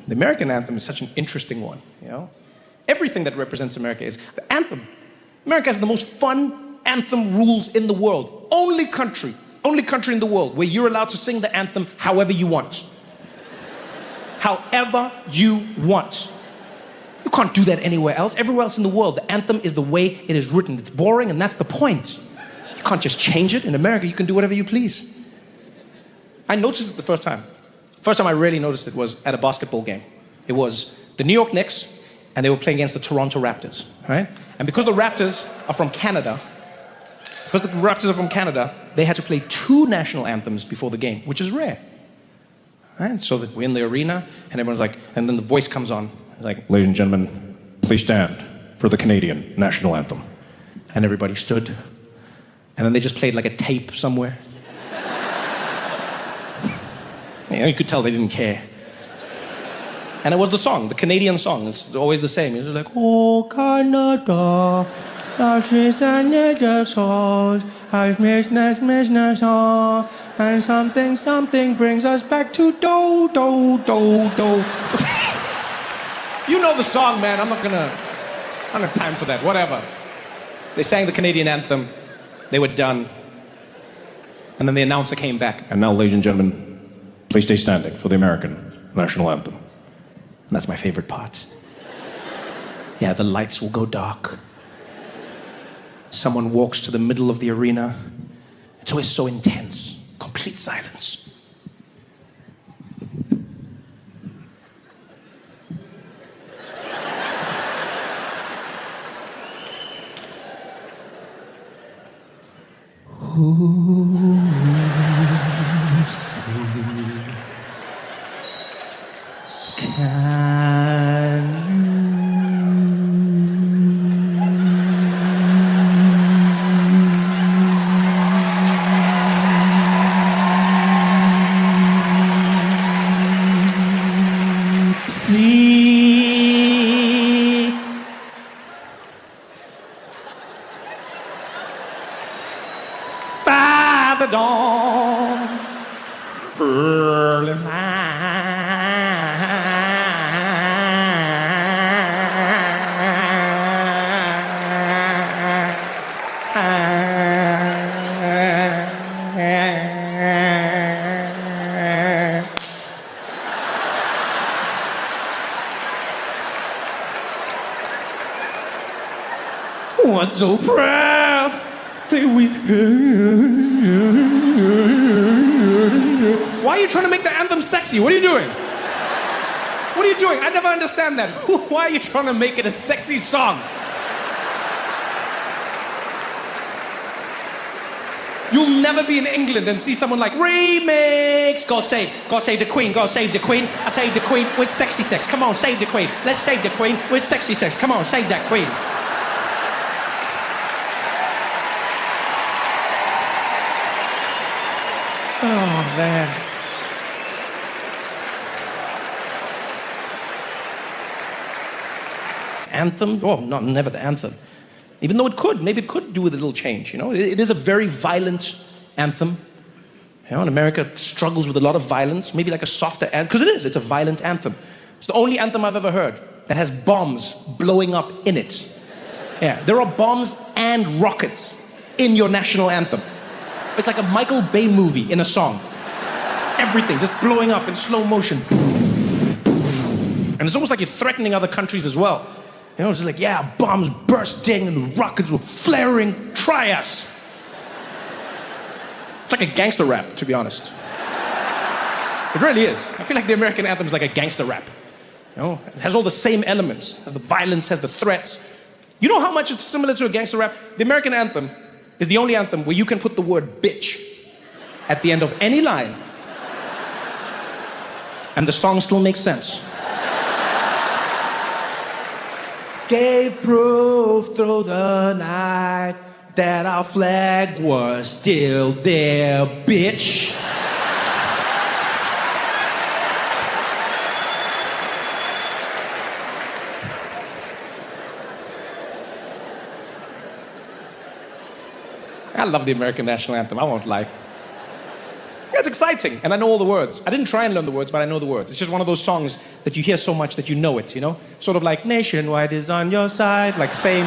The American anthem is such an interesting one, you know? Everything that represents America is the anthem. America has the most fun anthem rules in the world. Only country in the world where you're allowed to sing the anthem however you want. However you want. You can't do that anywhere else. Everywhere else in the world, the anthem is the way it is written. It's boring, and that's the point. You can't just change it. In America, you can do whatever you please. I noticed it the first time. First time I really noticed it was at a basketball game. It was the New York Knicks, and they were playing against the Toronto Raptors, right? And because the Raptors are from Canada, they had to play 2 national anthems before the game, which is rare. Right? So that we're in the arena, and everyone's like, and then the voice comes on. It's like, ladies and gentlemen, please stand for the Canadian national anthem. And everybody stood. And then they just played like a tape somewhere. You could tell they didn't care. And it was the song, the Canadian song. It's always the same. It's like, oh, Canada, and something brings us back to do. You know the song, man. I don't have time for that. Whatever. They sang the Canadian anthem. They were done. And then the announcer came back. And now, ladies and gentlemen, please stay standing for the American national anthem. And that's my favorite part. Yeah, the lights will go dark. Someone walks to the middle of the arena. It's always so intense. Complete silence. By the dawn, early I'm so proud that we... Why are you trying to make the anthem sexy? What are you doing? What are you doing? I never understand that. Why are you trying to make it a sexy song? You'll never be in England and see someone like, remix! God save the Queen, God save the Queen. I save the Queen with sexy sex. Come on, save the Queen. Let's save the Queen with sexy sex. Come on, save that Queen. Oh, man. Anthem? Oh, no, never the anthem. Even though maybe it could do with a little change, you know? It is a very violent anthem. You know, and America struggles with a lot of violence, maybe like a softer anthem, because it's a violent anthem. It's the only anthem I've ever heard that has bombs blowing up in it. Yeah, there are bombs and rockets in your national anthem. It's like a Michael Bay movie in a song. Everything just blowing up in slow motion. And it's almost like you're threatening other countries as well. You know, it's just like, yeah, bombs bursting and rockets were flaring. Try us. It's like a gangster rap, to be honest. It really is. I feel like the American anthem is like a gangster rap. You know, it has all the same elements. It has the violence, has the threats. You know how much it's similar to a gangster rap? The American anthem is the only anthem where you can put the word bitch at the end of any line and the song still makes sense. Gave proof through the night that our flag was still there, bitch. I love the American national anthem, I won't lie. It's exciting, and I know all the words. I didn't try and learn the words, but I know the words. It's just one of those songs that you hear so much that you know it, you know? Sort of like, nationwide is on your side, like same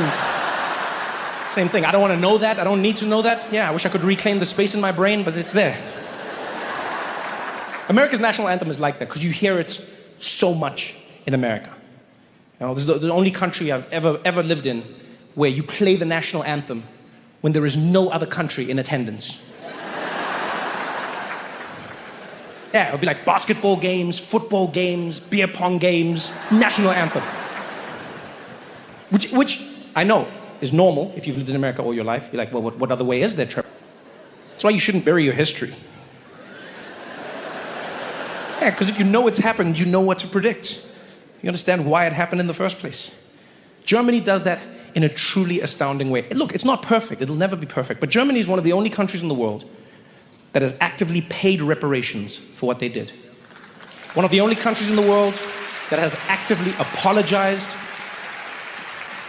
thing. I don't want to know that. I don't need to know that. Yeah, I wish I could reclaim the space in my brain, but it's there. America's national anthem is like that because you hear it so much in America. You know, this is the only country I've ever lived in where you play the national anthem when there is no other country in attendance. Yeah, it would be like basketball games, football games, beer pong games, national anthem. Which I know is normal if you've lived in America all your life. You're like, well, what other way is there, Trevor? That's why you shouldn't bury your history. Yeah, because if you know it's happened, you know what to predict. You understand why it happened in the first place. Germany does that in a truly astounding way. Look, it's not perfect. It'll never be perfect. But Germany is one of the only countries in the world that has actively paid reparations for what they did. One of the only countries in the world that has actively apologized.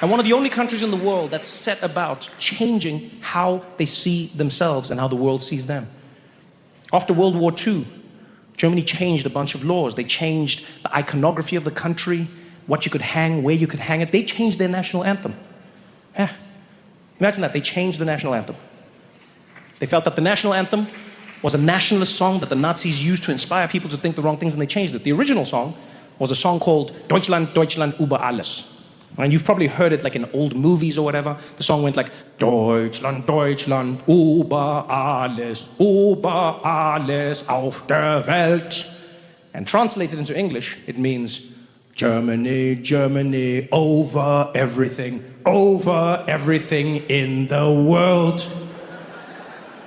And one of the only countries in the world that's set about changing how they see themselves and how the world sees them. After World War II, Germany changed a bunch of laws. They changed the iconography of the country, what you could hang, where you could hang it. They changed their national anthem. Yeah. Imagine that, they changed the national anthem. They felt that the national anthem was a nationalist song that the Nazis used to inspire people to think the wrong things, and they changed it. The original song was a song called Deutschland, Deutschland über alles. And you've probably heard it like in old movies or whatever. The song went like, Deutschland, Deutschland, über alles auf der Welt. And translated into English, it means, Germany, Germany, over everything in the world.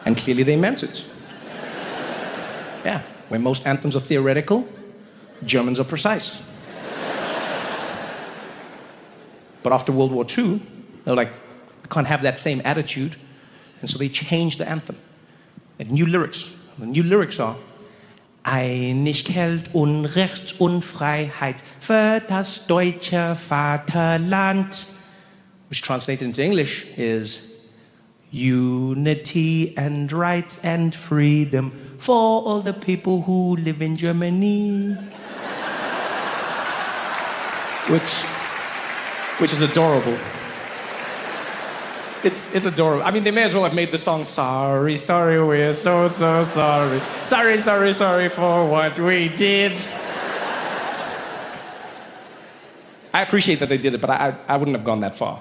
And clearly they meant it. Yeah, where most anthems are theoretical, Germans are precise. But after World War II, they were like, we can't have that same attitude. And so they changed the anthem. And new lyrics. The new lyrics are, Einigkeit und Recht und Freiheit für das deutsche Vaterland. Which translated into English is, unity and rights and freedom for all the people who live in Germany. Which is adorable. It's adorable. I mean, they may as well have made the song, sorry, sorry, we're so sorry. Sorry, sorry, sorry for what we did. I appreciate that they did it, but I wouldn't have gone that far.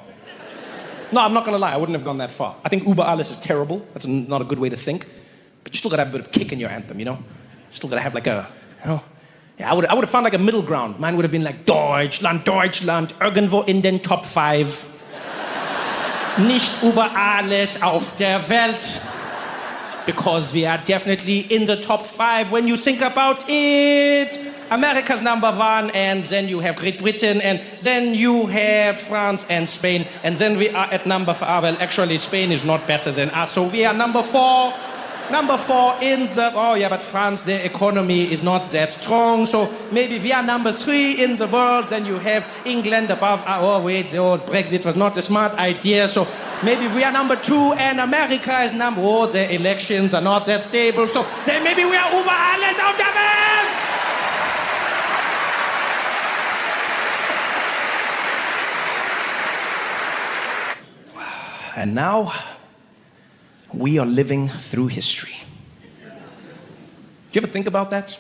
No, I'm not gonna lie, I wouldn't have gone that far. I think über alles is terrible. That's not a good way to think. But you still gotta have a bit of kick in your anthem, you know? You still gotta have like a, you know? Yeah, I would have found like a middle ground. Mine would have been like, Deutschland, Deutschland, irgendwo in den Top 5. Nicht über alles auf der Welt. Because we are definitely in the top 5 when you think about it. America's #1, and then you have Great Britain, and then you have France and Spain, and then we are at number 4. Well, actually, Spain is not better than us, so we are number 4. Number 4 in the... Oh, yeah, but France, their economy is not that strong, so maybe we are number 3 in the world, then you have England above... Oh, wait, Brexit was not a smart idea, so maybe we are number 2, and America is number... Oh, their elections are not that stable, so then maybe we are über alles auf der Welt! And now, we are living through history. Do you ever think about that?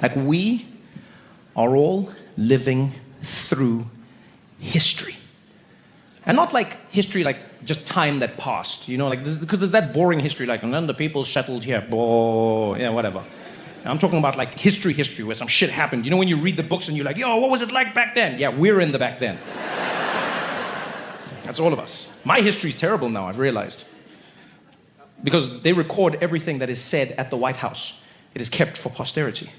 Like, we are all living through history. And not like history, like just time that passed, you know, like this, because there's that boring history, like, and then the people settled here, yeah, whatever. I'm talking about like history where some shit happened. You know, when you read the books and you're like, yo, what was it like back then? Yeah, we're in the back then. That's all of us. My history is terrible now, I've realized. Because they record everything that is said at the White House. It is kept for posterity.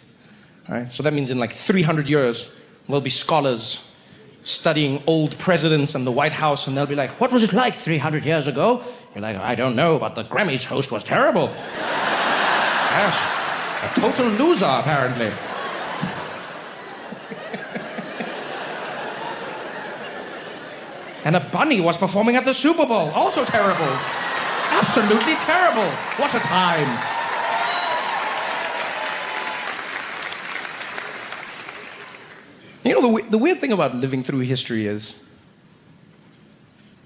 All right? So that means in like 300 years, there'll be scholars studying old presidents and the White House, and they'll be like, what was it like 300 years ago? You're like, I don't know, but the Grammys host was terrible. Yes, a total loser, apparently. And a bunny was performing at the Super Bowl. Also terrible. Absolutely terrible. What a time. You know, the weird thing about living through history is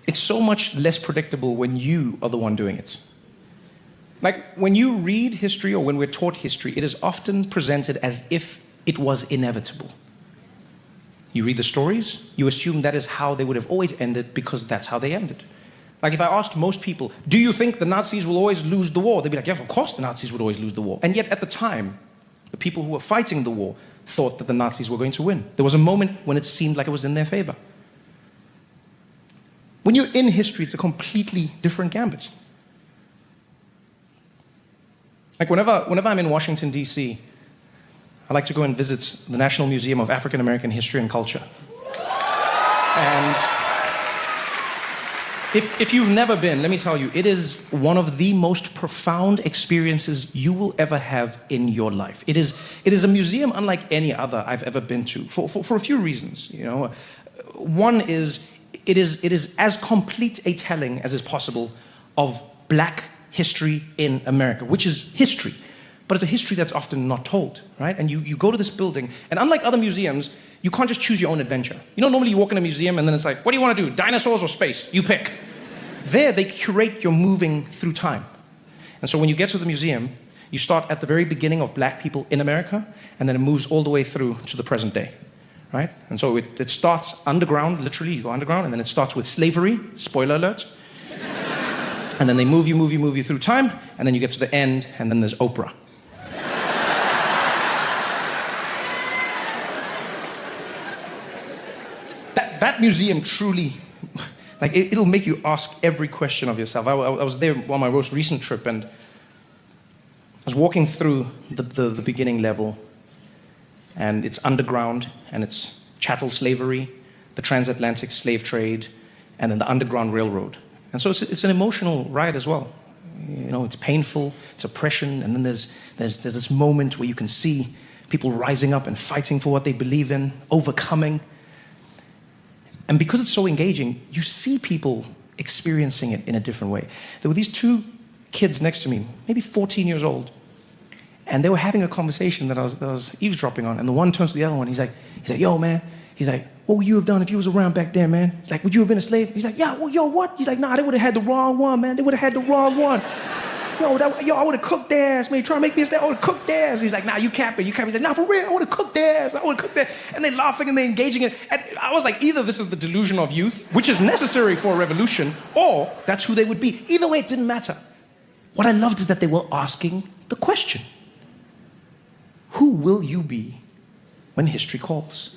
it's so much less predictable when you are the one doing it. Like, when you read history or when we're taught history, it is often presented as if it was inevitable. You read the stories, you assume that is how they would have always ended because that's how they ended. Like, if I asked most people, do you think the Nazis will always lose the war? They'd be like, yeah, of course the Nazis would always lose the war. And yet at the time, the people who were fighting the war thought that the Nazis were going to win. There was a moment when it seemed like it was in their favor. When you're in history, it's a completely different gambit. Like, whenever I'm in Washington, D.C., I like to go and visit the National Museum of African American History and Culture. And if you've never been, let me tell you, it is one of the most profound experiences you will ever have in your life. It is a museum unlike any other I've ever been to, for a few reasons. You know, one is it is as complete a telling as is possible of Black history in America, which is history. But it's a history that's often not told, right? And you go to this building, and unlike other museums, you can't just choose your own adventure. You know, normally you walk in a museum and then it's like, what do you want to do, dinosaurs or space? You pick. There, they curate your moving through time. And so when you get to the museum, you start at the very beginning of Black people in America, and then it moves all the way through to the present day, right? And so it starts underground, literally, you go underground, and then it starts with slavery, spoiler alert. And then they move you through time, and then you get to the end, and then there's Oprah. That museum truly, like, it'll make you ask every question of yourself. I was there on my most recent trip, and I was walking through the beginning level, and it's underground, and it's chattel slavery, the transatlantic slave trade, and then the Underground Railroad. And so it's an emotional ride as well. You know, it's painful, it's oppression, and then there's this moment where you can see people rising up and fighting for what they believe in, overcoming. And because it's so engaging, you see people experiencing it in a different way. There were these two kids next to me, maybe 14 years old, and they were having a conversation that I was eavesdropping on. And the one turns to the other one, he's like, yo, man. He's like, what would you have done if you was around back then, man? He's like, would you have been a slave? He's like, yeah, well, yo, what? He's like, nah, they would have had the wrong one, man. They would have had the wrong one. Yo, I would have cooked their ass, man. You trying to make me a slave? I would have cooked their ass. He's like, nah, you capping. He's like, nah, for real, I would have cooked their ass. I would have cooked their ass. And they're laughing and they're engaging in it. And I was like, either this is the delusion of youth, which is necessary for a revolution, or that's who they would be. Either way, it didn't matter. What I loved is that they were asking the question, who will you be when history calls?